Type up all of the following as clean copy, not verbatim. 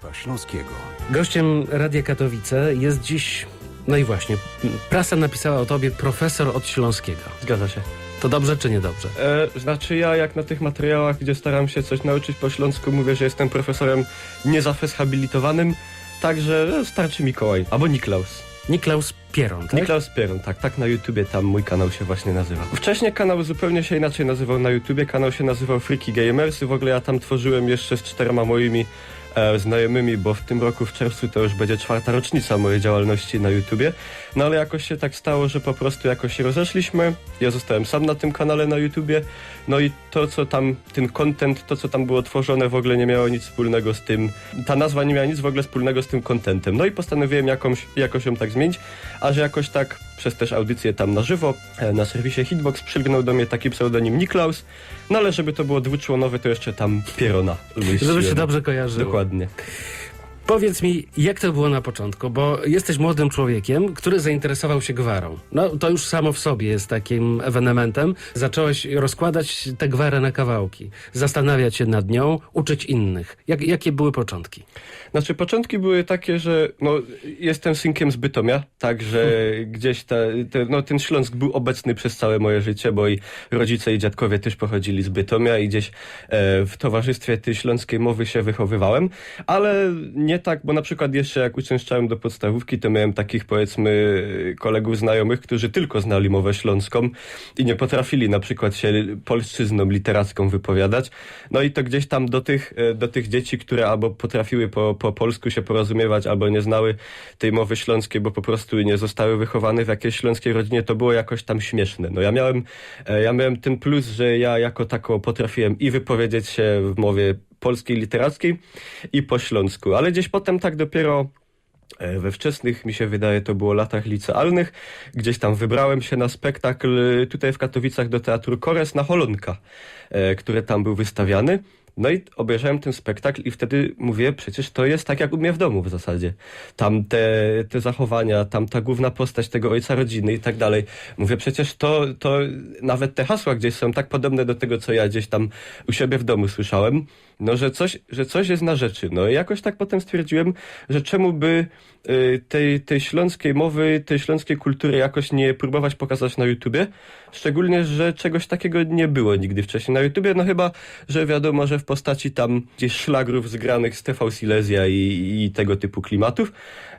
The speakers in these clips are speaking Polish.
województwa śląskiego. Gościem Radia Katowice jest dziś, no i właśnie, prasa napisała o tobie profesor od Śląskiego. Zgadza się. To dobrze czy niedobrze? Znaczy ja jak na tych materiałach, gdzie staram się coś nauczyć po śląsku, mówię, że jestem profesorem niezafeshabilitowanym, także starczy Mikołaj, albo Niklaus. Niklaus Pieron, tak? Niklaus Pieron, tak na YouTubie tam mój kanał się właśnie nazywa. Wcześniej kanał zupełnie się inaczej nazywał na YouTubie, kanał się nazywał Freaky Gamers i w ogóle ja tam tworzyłem jeszcze z 4 moimi znajomymi, bo w tym roku w czerwcu to już będzie 4. rocznica mojej działalności na YouTubie. No ale jakoś się tak stało, że po prostu jakoś się rozeszliśmy. Ja zostałem sam na tym kanale na YouTubie. No i to, co tam, ten content, to, co tam było tworzone, w ogóle nie miało nic wspólnego z tym. Ta nazwa nie miała nic w ogóle wspólnego z tym contentem. No i postanowiłem jakoś ją tak zmienić, a że jakoś tak przez też audycję tam na żywo na serwisie Hitbox przylgnął do mnie taki pseudonim Niklaus. No ale żeby to było dwuczłonowe, to jeszcze tam Pierona umieściłem. Żeby się dobrze kojarzyło. Dokładnie. Powiedz mi, jak to było na początku, bo jesteś młodym człowiekiem, który zainteresował się gwarą. No to już samo w sobie jest takim ewenementem. Zacząłeś rozkładać tę gwarę na kawałki, zastanawiać się nad nią, uczyć innych. Jakie były początki? Znaczy początki były takie, że jestem synkiem z Bytomia, także gdzieś ten Śląsk był obecny przez całe moje życie, bo i rodzice i dziadkowie też pochodzili z Bytomia i gdzieś w towarzystwie tej śląskiej mowy się wychowywałem, ale nie tak, bo na przykład jeszcze jak uczęszczałem do podstawówki, to miałem takich powiedzmy kolegów znajomych, którzy tylko znali mowę śląską i nie potrafili na przykład się polszczyzną literacką wypowiadać. No i to gdzieś tam do tych dzieci, które albo potrafiły po polsku się porozumiewać, albo nie znały tej mowy śląskiej, bo po prostu nie zostały wychowane w jakiejś śląskiej rodzinie, to było jakoś tam śmieszne. No ja miałem ten plus, że ja jako tako potrafiłem i wypowiedzieć się w mowie polskiej literackiej i po śląsku, ale gdzieś potem tak dopiero we wczesnych, mi się wydaje, to było latach licealnych, gdzieś tam wybrałem się na spektakl tutaj w Katowicach do Teatru Kores na Holonka, który tam był wystawiany. No i obejrzałem ten spektakl i wtedy mówię, przecież to jest tak jak u mnie w domu w zasadzie. Tam te zachowania, tam ta główna postać tego ojca rodziny i tak dalej. Mówię, przecież to nawet te hasła gdzieś są tak podobne do tego, co ja gdzieś tam u siebie w domu słyszałem. No, że coś jest na rzeczy. No i jakoś tak potem stwierdziłem, że czemu by tej śląskiej mowy, tej śląskiej kultury jakoś nie próbować pokazać na YouTubie. Szczególnie, że czegoś takiego nie było nigdy wcześniej na YouTubie. No chyba, że wiadomo, że w postaci tam gdzieś szlagrów zgranych z TV Silesia i tego typu klimatów.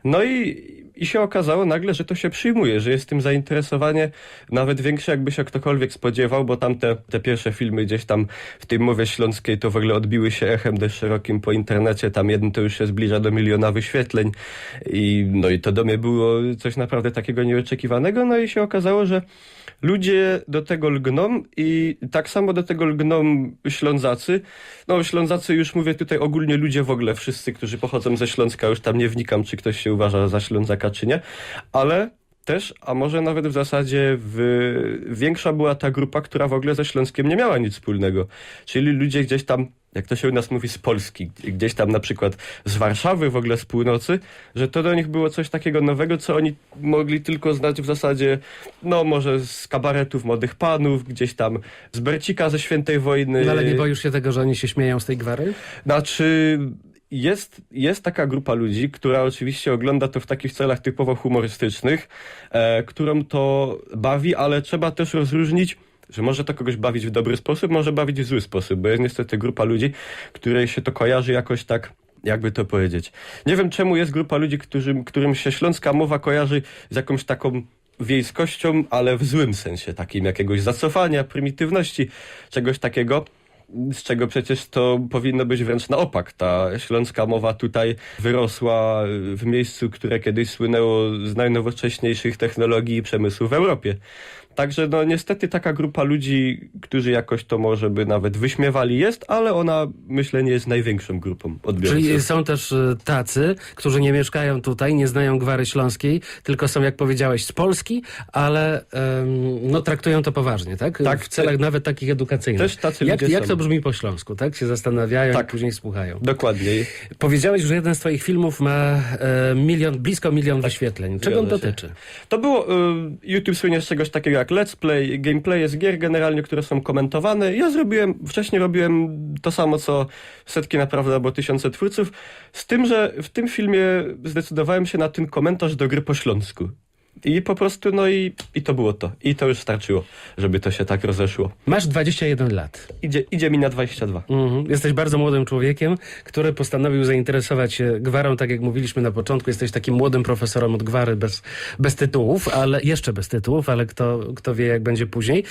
No i się okazało nagle, że to się przyjmuje, że jest tym zainteresowanie nawet większe, jakby się ktokolwiek spodziewał, bo tam te pierwsze filmy gdzieś tam w tej mowie śląskiej to w ogóle odbiły się echem dość szerokim po internecie. Tam jeden to już się zbliża do 1 000 000 wyświetleń i to do mnie było coś naprawdę takiego nieoczekiwanego. No i się okazało, że ludzie do tego lgną i tak samo do tego lgną Ślązacy. No Ślązacy już mówię tutaj ogólnie ludzie w ogóle, wszyscy, którzy pochodzą ze Śląska, już tam nie wnikam, czy ktoś się uważa za Ślązaka, czy nie, ale też, a może nawet w zasadzie większa była ta grupa, która w ogóle ze Śląskiem nie miała nic wspólnego. Czyli ludzie gdzieś tam, jak to się u nas mówi, z Polski, gdzieś tam na przykład z Warszawy, w ogóle z północy, że to do nich było coś takiego nowego, co oni mogli tylko znać w zasadzie, no może z kabaretów Młodych Panów, gdzieś tam z Bercika ze Świętej Wojny. No ale nie boisz się tego, że oni się śmieją z tej gwary? Znaczy... Jest taka grupa ludzi, która oczywiście ogląda to w takich celach typowo humorystycznych, którą to bawi, ale trzeba też rozróżnić, że może to kogoś bawić w dobry sposób, może bawić w zły sposób, bo jest niestety grupa ludzi, której się to kojarzy jakoś tak, jakby to powiedzieć. Nie wiem czemu jest grupa ludzi, którym się śląska mowa kojarzy z jakąś taką wiejskością, ale w złym sensie, takim jakiegoś zacofania, prymitywności, czegoś takiego. Z czego przecież to powinno być wręcz na opak. Ta śląska mowa tutaj wyrosła w miejscu, które kiedyś słynęło z najnowocześniejszych technologii i przemysłu w Europie. Także no niestety taka grupa ludzi, którzy jakoś to może by nawet wyśmiewali jest, ale ona myślę nie jest największą grupą odbiorców. Czyli są też tacy, którzy nie mieszkają tutaj, nie znają gwary śląskiej, tylko są, jak powiedziałeś, z Polski, ale traktują to poważnie, tak? Tak. W celach nawet takich edukacyjnych. Też tacy ludzie Jak są. to brzmi po śląsku, tak? Się zastanawiają Tak. i później słuchają. Dokładnie. Powiedziałeś, że jeden z twoich filmów ma blisko 1 000 000 wyświetleń. Czego on Zgadza się. dotyczy? To było, YouTube słynie z czegoś takiego jak jak let's play, gameplaye z gier generalnie, które są komentowane. Ja wcześniej robiłem to samo, co setki naprawdę albo tysiące twórców, z tym, że w tym filmie zdecydowałem się na ten komentarz do gry po śląsku. I po prostu, no i to było to. I to już starczyło, żeby to się tak rozeszło. Masz 21 lat. Idzie mi na 22. Jesteś bardzo młodym człowiekiem, który postanowił zainteresować się gwarą, tak jak mówiliśmy na początku. Jesteś takim młodym profesorem od gwary bez tytułów, ale jeszcze bez tytułów, ale kto wie, jak będzie później.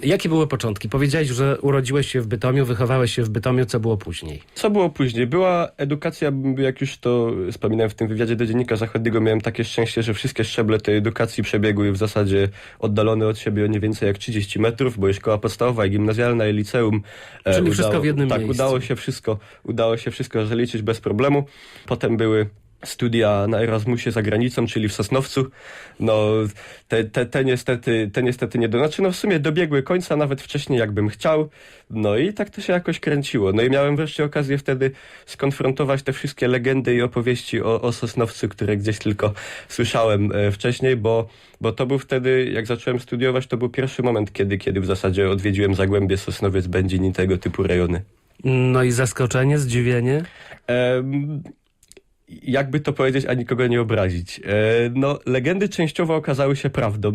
Jakie były początki? Powiedziałeś, że urodziłeś się w Bytomiu, wychowałeś się w Bytomiu. Co było później? Co było później? Była edukacja, jak już to wspominałem w tym wywiadzie do Dziennika Zachodniego, miałem takie szczęście, że wszystkie szczeble tej edukacji przebiegły w zasadzie oddalone od siebie o nie więcej jak 30 metrów, bo i szkoła podstawowa, i gimnazjalna, i liceum. Czyli wszystko w jednym miejscu. Tak, udało się wszystko zaliczyć bez problemu. Potem były studia na Erasmusie za granicą, czyli w Sosnowcu. No, te niestety nie znaczy, no w sumie dobiegły końca, nawet wcześniej jakbym chciał. No i tak to się jakoś kręciło. No i miałem wreszcie okazję wtedy skonfrontować te wszystkie legendy i opowieści o Sosnowcu, które gdzieś tylko słyszałem wcześniej, bo to był wtedy, jak zacząłem studiować, to był pierwszy moment, kiedy w zasadzie odwiedziłem Zagłębie, Sosnowiec, Będzin i tego typu rejony. No i zaskoczenie, zdziwienie? Jakby to powiedzieć, a nikogo nie obrazić. No, legendy częściowo okazały się prawdą.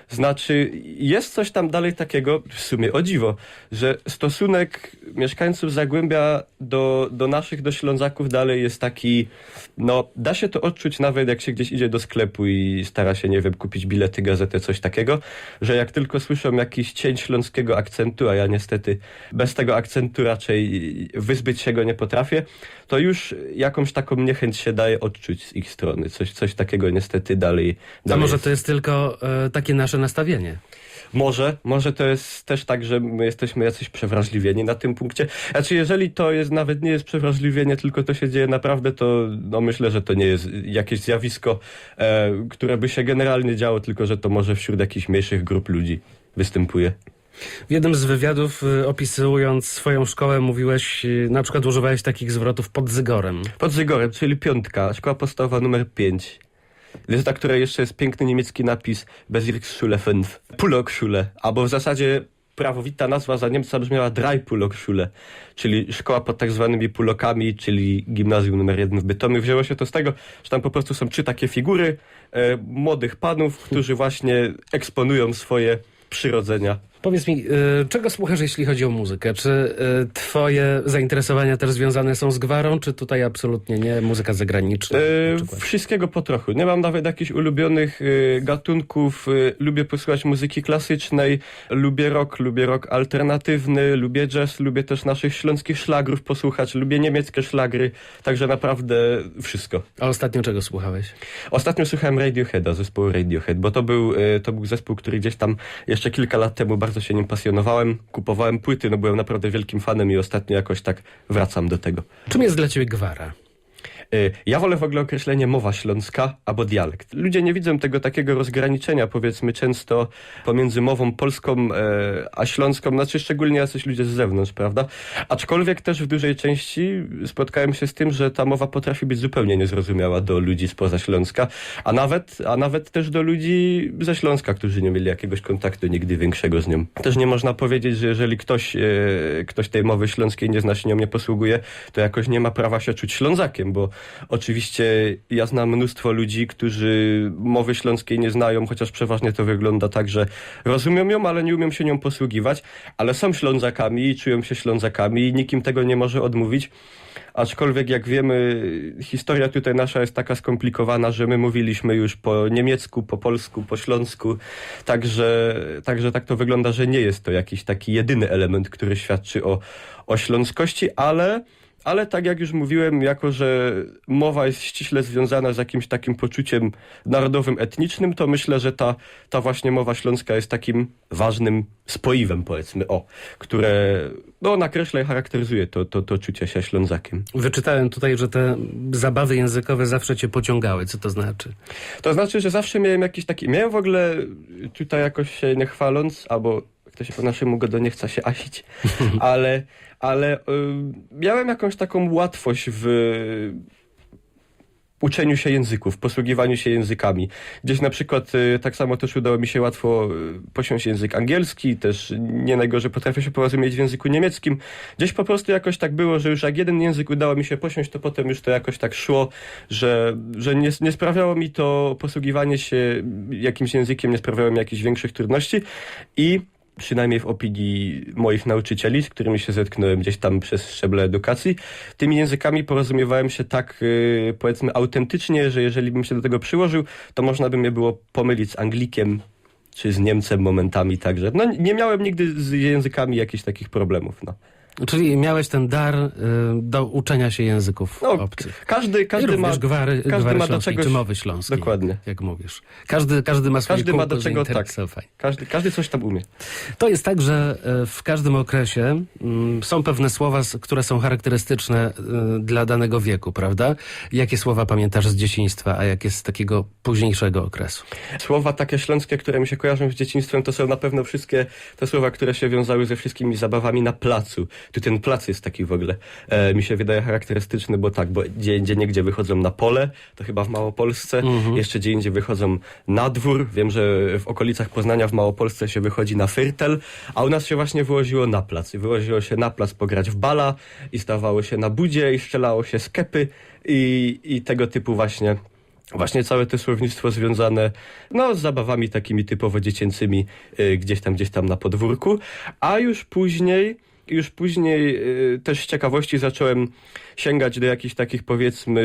Znaczy, jest coś tam dalej takiego, w sumie o dziwo, że stosunek mieszkańców Zagłębia do naszych, do Ślązaków dalej jest taki, no, da się to odczuć nawet jak się gdzieś idzie do sklepu i stara się, nie wiem, kupić bilety, gazetę, coś takiego, że jak tylko słyszą jakiś cień śląskiego akcentu, a ja niestety bez tego akcentu raczej wyzbyć się go nie potrafię, to już jakąś taką niechęć się daje odczuć z ich strony. Coś takiego niestety dalej A może jest. to jest tylko takie nasze nastawienie? Może to jest też tak, że my jesteśmy jacyś przewrażliwieni na tym punkcie. Znaczy, jeżeli to jest, nawet nie jest przewrażliwienie, tylko to się dzieje naprawdę, to no myślę, że to nie jest jakieś zjawisko, które by się generalnie działo, tylko że to może wśród jakichś mniejszych grup ludzi występuje. W jednym z wywiadów, opisując swoją szkołę, mówiłeś, na przykład używałeś takich zwrotów pod Zygorem. Pod Zygorem, czyli 5, szkoła podstawowa numer 5. Jest ta, której jeszcze jest piękny niemiecki napis Bezirksschule 5. Pulokschule, albo w zasadzie prawowita nazwa za Niemca brzmiała Dreipulokschule, czyli szkoła pod tak zwanymi pulokami, czyli gimnazjum numer 1 w Bytomiu. Wzięło się to z tego, że tam po prostu są 3 takie figury młodych panów, którzy właśnie eksponują swoje przyrodzenia. Powiedz mi, czego słuchasz, jeśli chodzi o muzykę? Czy twoje zainteresowania też związane są z gwarą, czy tutaj absolutnie nie? Muzyka zagraniczna na przykład? Wszystkiego po trochu. Nie mam nawet jakichś ulubionych gatunków. Lubię posłuchać muzyki klasycznej, lubię rock alternatywny, lubię jazz, lubię też naszych śląskich szlagrów posłuchać, lubię niemieckie szlagry, także naprawdę wszystko. A ostatnio czego słuchałeś? Ostatnio słuchałem Radioheada, zespołu Radiohead, bo to był zespół, który gdzieś tam jeszcze kilka lat temu bardzo się nim pasjonowałem, kupowałem płyty, no byłem naprawdę wielkim fanem i ostatnio jakoś tak wracam do tego. Czym jest dla ciebie gwara? Ja wolę w ogóle określenie mowa śląska albo dialekt. Ludzie nie widzą tego takiego rozgraniczenia, powiedzmy, często pomiędzy mową polską a śląską, znaczy szczególnie jacyś ludzie z zewnątrz, prawda? Aczkolwiek też w dużej części spotkałem się z tym, że ta mowa potrafi być zupełnie niezrozumiała do ludzi spoza Śląska, a nawet też do ludzi ze Śląska, którzy nie mieli jakiegoś kontaktu nigdy większego z nią. Też nie można powiedzieć, że jeżeli ktoś tej mowy śląskiej nie zna, się nią nie posługuje, to jakoś nie ma prawa się czuć Ślązakiem, bo oczywiście ja znam mnóstwo ludzi, którzy mowy śląskiej nie znają, chociaż przeważnie to wygląda tak, że rozumią ją, ale nie umią się nią posługiwać, ale są Ślązakami i czują się Ślązakami i nikim tego nie może odmówić. Aczkolwiek jak wiemy, historia tutaj nasza jest taka skomplikowana, że my mówiliśmy już po niemiecku, po polsku, po śląsku, także tak to wygląda, że nie jest to jakiś taki jedyny element, który świadczy o śląskości, ale tak jak już mówiłem, jako że mowa jest ściśle związana z jakimś takim poczuciem narodowym, etnicznym, to myślę, że ta właśnie mowa śląska jest takim ważnym spoiwem, powiedzmy, które nakreśla i charakteryzuje to czucie się Ślązakiem. Wyczytałem tutaj, że te zabawy językowe zawsze cię pociągały. Co to znaczy? To znaczy, że zawsze miałem jakiś taki... Miałem w ogóle, tutaj jakoś się nie chwaląc, albo to się po naszemu godo nie chce się asić, ale miałem jakąś taką łatwość w uczeniu się języków, posługiwaniu się językami. Gdzieś na przykład tak samo też udało mi się łatwo posiąść język angielski, też nie najgorzej potrafię się porozumieć w języku niemieckim. Gdzieś po prostu jakoś tak było, że już jak jeden język udało mi się posiąść, to potem już to jakoś tak szło, że nie sprawiało mi to posługiwanie się jakimś językiem, nie sprawiało mi jakichś większych trudności i przynajmniej w opinii moich nauczycieli, z którymi się zetknąłem gdzieś tam przez szczeble edukacji, tymi językami porozumiewałem się tak, powiedzmy, autentycznie, że jeżeli bym się do tego przyłożył, to można by mnie było pomylić z Anglikiem czy z Niemcem momentami, także no nie miałem nigdy z językami jakichś takich problemów, no. Czyli miałeś ten dar do uczenia się języków obcych. Każdy I również ma gwary ma do śląskiej, czegoś, czy mowy śląskiej. dokładnie. Jak mówisz. Każdy ma swoje Każdy ma do kółko czego, tak. zainteresowań. Każdy coś tam umie. To jest tak, że w każdym okresie są pewne słowa, które są charakterystyczne dla danego wieku, prawda? Jakie słowa pamiętasz z dzieciństwa, a jakie z takiego późniejszego okresu? Słowa takie śląskie, które mi się kojarzą z dzieciństwem, to są na pewno wszystkie te słowa, które się wiązały ze wszystkimi zabawami na placu. Tu ten plac jest taki w ogóle, mi się wydaje charakterystyczny, bo tak, bo gdzie niegdzie wychodzą na pole, to chyba w Małopolsce, jeszcze gdzie indziej wychodzą na dwór. Wiem, że w okolicach Poznania w Małopolsce się wychodzi na fyrtel, a u nas się właśnie wyłożyło na plac. I wyłożyło się na plac pograć w bala i stawało się na budzie i strzelało się z kepy i tego typu właśnie całe to słownictwo związane z zabawami takimi typowo dziecięcymi gdzieś tam na podwórku, a już później też z ciekawości zacząłem sięgać do jakichś takich, powiedzmy,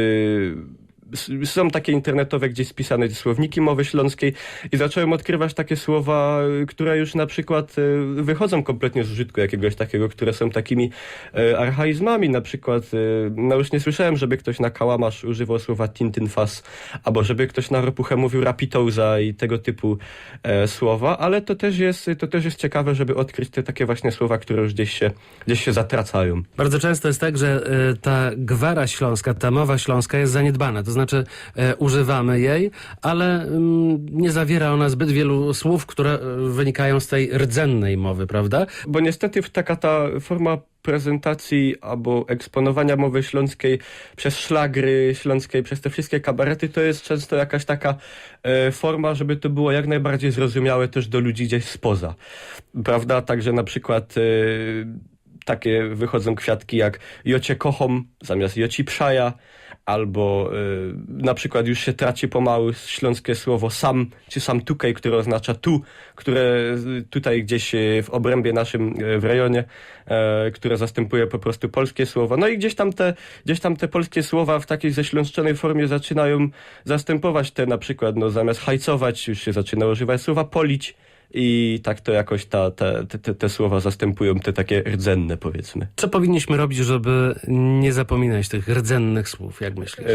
są takie internetowe gdzieś spisane słowniki mowy śląskiej i zacząłem odkrywać takie słowa, które już na przykład wychodzą kompletnie z użytku jakiegoś takiego, które są takimi archaizmami. Na przykład, już nie słyszałem, żeby ktoś na kałamarz używał słowa tintinfas, albo żeby ktoś na ropuchę mówił rapitouza i tego typu słowa, ale to też jest ciekawe, żeby odkryć te takie właśnie słowa, które już gdzieś się zatracają. Bardzo często jest tak, że ta gwara śląska, ta mowa śląska jest zaniedbana. To znaczy używamy jej, ale nie zawiera ona zbyt wielu słów, które wynikają z tej rdzennej mowy, prawda? Bo niestety taka ta forma prezentacji albo eksponowania mowy śląskiej przez szlagry śląskiej, przez te wszystkie kabarety, to jest często jakaś taka forma, żeby to było jak najbardziej zrozumiałe też do ludzi gdzieś spoza. Prawda? Także na przykład takie wychodzą kwiatki jak jocie kochom zamiast joci pszaja, albo na przykład już się traci pomału śląskie słowo sam, czy sam tukej, które oznacza tu, które tutaj gdzieś w obrębie naszym w rejonie, które zastępuje po prostu polskie słowo. No i gdzieś tam te polskie słowa w takiej ześląszczonej formie zaczynają zastępować te, na przykład zamiast hajcować już się zaczyna używać słowa polić. I tak to jakoś te słowa zastępują te takie rdzenne, powiedzmy. Co powinniśmy robić, żeby nie zapominać tych rdzennych słów, jak myślisz?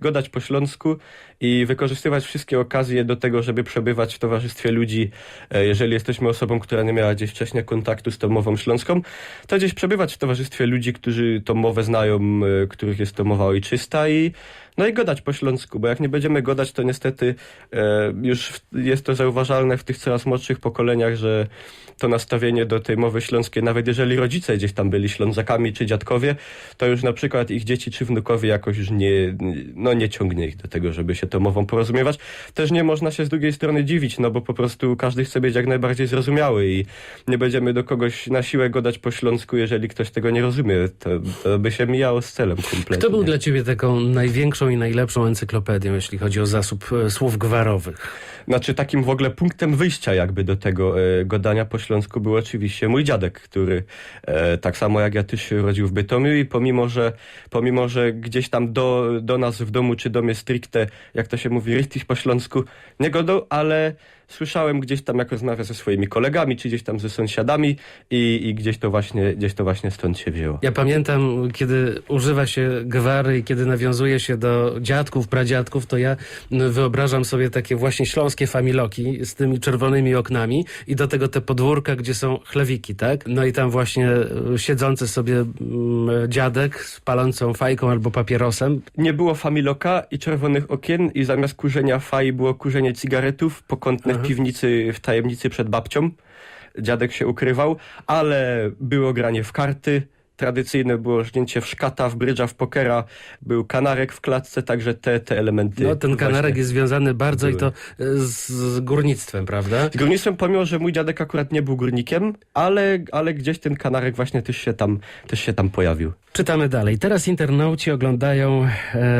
Godać po śląsku i wykorzystywać wszystkie okazje do tego, żeby przebywać w towarzystwie ludzi. Jeżeli jesteśmy osobą, która nie miała gdzieś wcześniej kontaktu z tą mową śląską, to gdzieś przebywać w towarzystwie ludzi, którzy tą mowę znają, których jest to mowa ojczysta i godać po śląsku, bo jak nie będziemy godać, to niestety już jest to zauważalne w tych coraz młodszych pokoleniach, że to nastawienie do tej mowy śląskiej, nawet jeżeli rodzice gdzieś tam byli Ślązakami czy dziadkowie, to już na przykład ich dzieci czy wnukowie jakoś już nie ciągnie ich do tego, żeby się tą mową porozumiewać. Też nie można się z drugiej strony dziwić, bo po prostu każdy chce być jak najbardziej zrozumiały i nie będziemy do kogoś na siłę godać po śląsku, jeżeli ktoś tego nie rozumie. To by się mijało z celem kompletnie. Kto był dla ciebie taką największą i najlepszą encyklopedią, jeśli chodzi o zasób słów gwarowych? Znaczy takim w ogóle punktem wyjścia jakby do tego godania po śląsku był oczywiście mój dziadek, który tak samo jak ja też się urodził w Bytomiu i pomimo, że gdzieś tam do nas w domu czy domie stricte, jak to się mówi, richtig po śląsku nie godał, ale słyszałem gdzieś tam, jak rozmawia ze swoimi kolegami, czy gdzieś tam ze sąsiadami i gdzieś to właśnie stąd się wzięło. Ja pamiętam, kiedy używa się gwary i kiedy nawiązuje się do dziadków, pradziadków, to ja wyobrażam sobie takie właśnie śląskie familoki z tymi czerwonymi oknami i do tego te podwórka, gdzie są chlewiki, tak? No i tam właśnie siedzący sobie dziadek z palącą fajką albo papierosem. Nie było familoka i czerwonych okien i zamiast kurzenia faj było kurzenie cigaretów pokątne w piwnicy w tajemnicy przed babcią. Dziadek się ukrywał, ale było granie w karty tradycyjne było rżnięcie w szkata, w brydża, w pokera, był kanarek w klatce, także te elementy. No, ten kanarek właśnie jest związany bardzo były. i to z górnictwem, prawda? Z górnictwem, pomimo że mój dziadek akurat nie był górnikiem, ale gdzieś ten kanarek właśnie też się tam pojawił. Czytamy dalej. Teraz internauci oglądają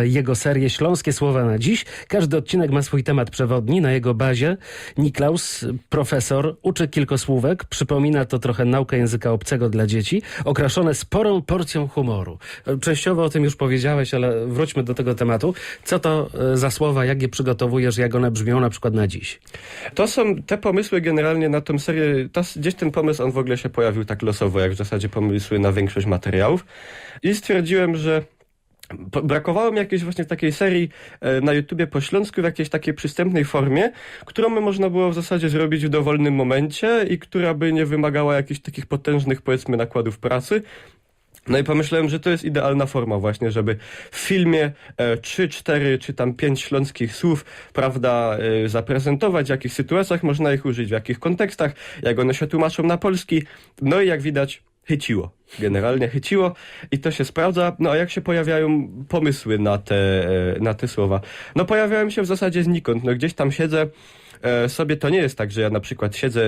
jego serię Śląskie Słowa na dziś. Każdy odcinek ma swój temat przewodni. Na jego bazie Niklaus, profesor, uczy kilkosłówek. Przypomina to trochę naukę języka obcego dla dzieci, okraszone sporą porcją humoru. Częściowo o tym już powiedziałeś, ale wróćmy do tego tematu. Co to za słowa, jak je przygotowujesz, jak one brzmią na przykład na dziś? To są te pomysły generalnie na tą serię, gdzieś ten pomysł on w ogóle się pojawił tak losowo, jak w zasadzie pomysły na większość materiałów. I stwierdziłem, że brakowało mi jakiejś właśnie takiej serii na YouTubie po śląsku w jakiejś takiej przystępnej formie, którą by można było w zasadzie zrobić w dowolnym momencie i która by nie wymagała jakichś takich potężnych, powiedzmy, nakładów pracy. No i pomyślałem, że to jest idealna forma właśnie, żeby w filmie 3, 4 czy tam 5 śląskich słów, prawda, zaprezentować, w jakich sytuacjach można ich użyć, w jakich kontekstach, jak one się tłumaczą na polski. No i jak widać, chyciło. Generalnie chyciło i to się sprawdza. No a jak się pojawiają pomysły na te słowa? No pojawiają się w zasadzie znikąd. No gdzieś tam siedzę sobie, to nie jest tak, że ja na przykład siedzę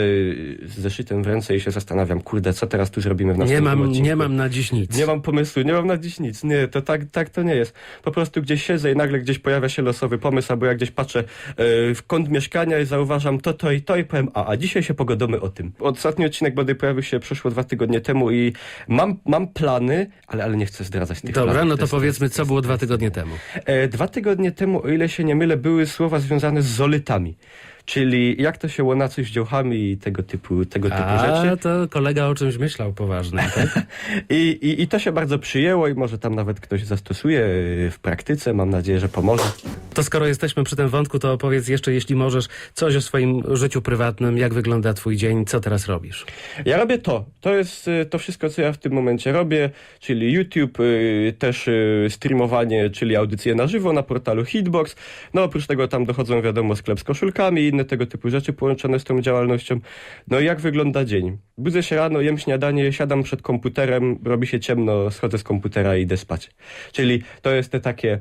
z zeszytem w ręce i się zastanawiam, kurde, co teraz tu zrobimy w następnym odcinku. Nie mam na dziś nic. Nie mam pomysłu, nie mam na dziś nic. Nie, to tak to nie jest. Po prostu gdzieś siedzę i nagle gdzieś pojawia się losowy pomysł, albo ja gdzieś patrzę w kąt mieszkania i zauważam to i powiem, a dzisiaj się pogadamy o tym. Ostatni odcinek bodaj pojawił się przeszło 2 tygodnie temu i mam plany, ale nie chcę zdradzać tych Dobra, planów. no to powiedzmy, co było 2 tygodnie temu. 2 tygodnie temu, o ile się nie mylę, były słowa związane z zolytami. Czyli jak to się łączy z dziołchami i tego typu rzeczy. A to kolega o czymś myślał poważnie, tak? I to się bardzo przyjęło i może tam nawet ktoś zastosuje w praktyce. Mam nadzieję, że pomoże. To skoro jesteśmy przy tym wątku, to opowiedz jeszcze, jeśli możesz, coś o swoim życiu prywatnym, jak wygląda twój dzień, co teraz robisz? Ja robię to. To jest to wszystko, co ja w tym momencie robię, czyli YouTube, też streamowanie, czyli audycje na żywo na portalu Hitbox. No oprócz tego tam dochodzą, wiadomo, sklep z koszulkami i inne tego typu rzeczy połączone z tą działalnością. No i jak wygląda dzień? Budzę się rano, jem śniadanie, siadam przed komputerem, robi się ciemno, schodzę z komputera i idę spać. Czyli to jest te takie,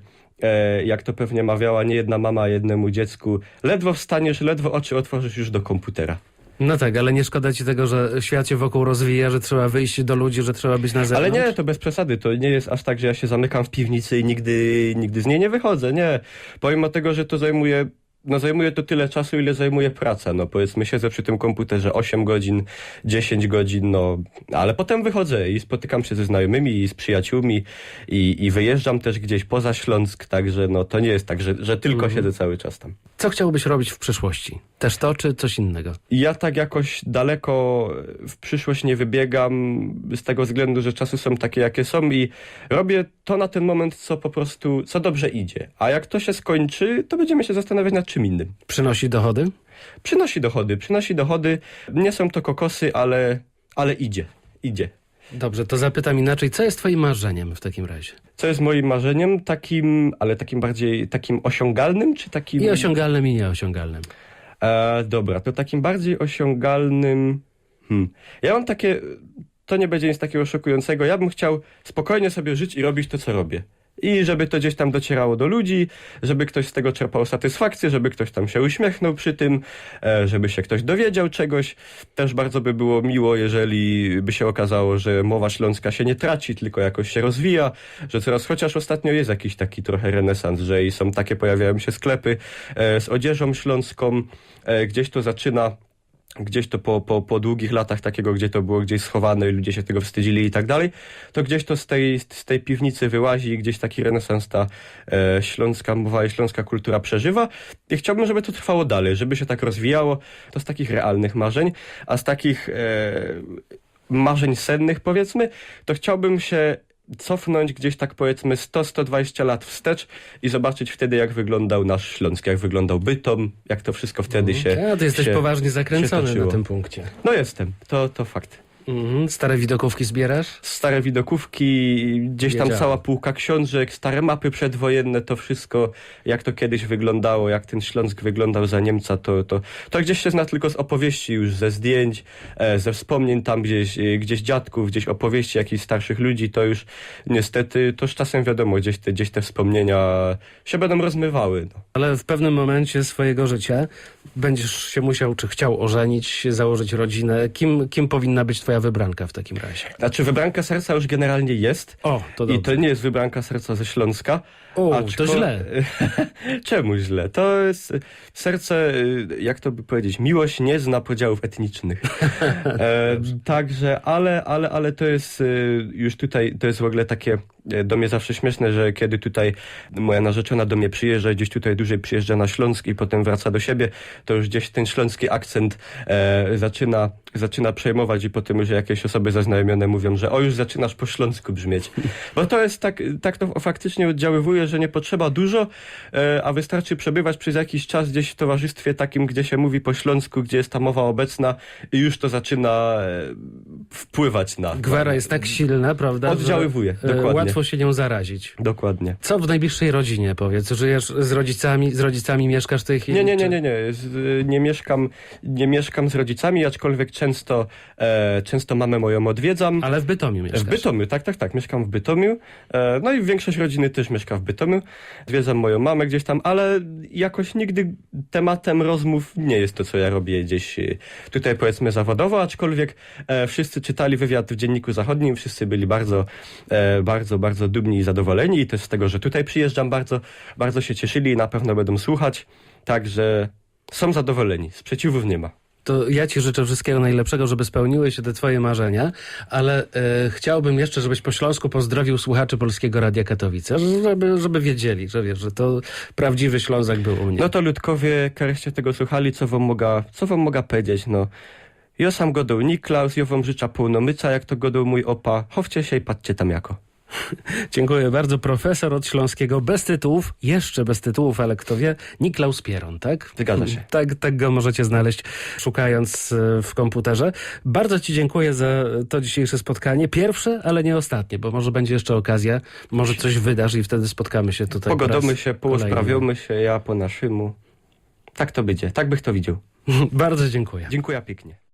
jak to pewnie mawiała niejedna mama jednemu dziecku, ledwo wstaniesz, ledwo oczy otworzysz już do komputera. No tak, ale nie szkoda ci tego, że świat się wokół rozwija, że trzeba wyjść do ludzi, że trzeba być na zewnątrz? Ale nie, to bez przesady. To nie jest aż tak, że ja się zamykam w piwnicy i nigdy z niej nie wychodzę. Nie. Pomimo tego, że to zajmuje to tyle czasu, ile zajmuje praca. No powiedzmy, siedzę przy tym komputerze 8 godzin, 10 godzin, no ale potem wychodzę i spotykam się ze znajomymi i z przyjaciółmi i wyjeżdżam też gdzieś poza Śląsk, także no to nie jest tak, że tylko siedzę cały czas tam. Co chciałbyś robić w przyszłości? Też to, czy coś innego? Ja tak jakoś daleko w przyszłość nie wybiegam z tego względu, że czasy są takie, jakie są i robię to na ten moment, co dobrze idzie. A jak to się skończy, to będziemy się zastanawiać nad czym innym. Przynosi dochody? Przynosi dochody. Nie są to kokosy, ale idzie. Dobrze, to zapytam inaczej. Co jest twoim marzeniem w takim razie? Co jest moim marzeniem? Takim bardziej osiągalnym, czy takim... I osiągalnym, i nieosiągalnym. Dobra, to takim bardziej osiągalnym... Ja mam takie... To nie będzie nic takiego szokującego. Ja bym chciał spokojnie sobie żyć i robić to, co robię. I żeby to gdzieś tam docierało do ludzi, żeby ktoś z tego czerpał satysfakcję, żeby ktoś tam się uśmiechnął przy tym, żeby się ktoś dowiedział czegoś. Też bardzo by było miło, jeżeli by się okazało, że mowa śląska się nie traci, tylko jakoś się rozwija, że chociaż ostatnio jest jakiś taki trochę renesans, że i pojawiają się sklepy z odzieżą śląską, gdzieś to zaczyna. Gdzieś to po długich latach takiego, gdzie to było gdzieś schowane i ludzie się tego wstydzili i tak dalej, to gdzieś to z tej piwnicy wyłazi i gdzieś taki renesans ta śląska mowa i śląska kultura przeżywa. I chciałbym, żeby to trwało dalej, żeby się tak rozwijało. To z takich realnych marzeń, a z takich marzeń sennych, powiedzmy, to chciałbym się cofnąć gdzieś tak powiedzmy 100-120 lat wstecz i zobaczyć wtedy, jak wyglądał nasz Śląsk, jak wyglądał Bytom, jak to wszystko wtedy się Ty jesteś się, poważnie się zakręcony toczyło. na tym punkcie. No jestem, to fakt. Stare widokówki zbierasz? Stare widokówki, gdzieś tam Wiedziałem. cała półka książek, stare mapy przedwojenne, to wszystko, jak to kiedyś wyglądało, jak ten Śląsk wyglądał za Niemca, to gdzieś się zna tylko z opowieści już, ze zdjęć, ze wspomnień tam gdzieś dziadków, gdzieś opowieści jakichś starszych ludzi, to już niestety, to już czasem wiadomo, gdzieś te wspomnienia się będą rozmywały. No. Ale w pewnym momencie swojego życia będziesz się musiał, czy chciał ożenić, założyć rodzinę. Kim powinna być twoja wybranka w takim razie? Znaczy wybranka serca już generalnie jest. O, to I dobrze. to nie jest wybranka serca ze Śląska. O, to źle. Czemu źle? To jest serce, jak to by powiedzieć, miłość nie zna podziałów etnicznych. Także, ale to jest już tutaj, to jest w ogóle takie do mnie zawsze śmieszne, że kiedy tutaj moja narzeczona do mnie przyjeżdża, gdzieś tutaj dłużej przyjeżdża na Śląsk i potem wraca do siebie, to już gdzieś ten śląski akcent zaczyna przejmować i potem już jakieś osoby zaznajomione mówią, że o, już zaczynasz po śląsku brzmieć. Bo to jest tak to faktycznie oddziaływuje, że nie potrzeba dużo, a wystarczy przebywać przez jakiś czas gdzieś w towarzystwie takim, gdzie się mówi po śląsku, gdzie jest ta mowa obecna i już to zaczyna wpływać na... Gwara jest tak silna, prawda? Oddziaływuje, że, dokładnie. łatwo się nią zarazić. Dokładnie. Co w najbliższej rodzinie, powiedz? Żyjesz z rodzicami mieszkasz w tej chwili? Nie. Nie mieszkam z rodzicami, aczkolwiek często mamę moją odwiedzam. Ale w Bytomiu mieszkasz. W Bytomiu, tak, mieszkam w Bytomiu. No i większość rodziny też mieszka w Bytomiu. Odwiedzam moją mamę gdzieś tam, ale jakoś nigdy tematem rozmów nie jest to, co ja robię gdzieś tutaj powiedzmy zawodowo, aczkolwiek wszyscy czytali wywiad w Dzienniku Zachodnim, wszyscy byli bardzo dumni i zadowoleni i też z tego, że tutaj przyjeżdżam, bardzo się cieszyli i na pewno będą słuchać, także są zadowoleni, sprzeciwów nie ma. To ja ci życzę wszystkiego najlepszego, żeby spełniły się te twoje marzenia, ale chciałbym jeszcze, żebyś po śląsku pozdrowił słuchaczy Polskiego Radia Katowice, żeby wiedzieli, że wiesz, że to prawdziwy Ślązak był u mnie. No to ludkowie, któreście tego słuchali, co wam mogę powiedzieć, no. Ja sam godą Niklaus, ja wam życzę pełnomyca, jak to godą mój opa, chowcie się i patrzcie tam jako. Dziękuję bardzo. Profesor od Śląskiego, bez tytułów, jeszcze bez tytułów, ale kto wie, Niklaus Pieron, tak? Zgadza się. Tak go możecie znaleźć, szukając w komputerze. Bardzo ci dziękuję za to dzisiejsze spotkanie. Pierwsze, ale nie ostatnie, bo może będzie jeszcze okazja, może coś wydarzy i wtedy spotkamy się tutaj. Pogodomy się, pousprawiamy się, ja po naszemu. Tak to będzie, tak bych to widział. Bardzo dziękuję. Dziękuję pięknie.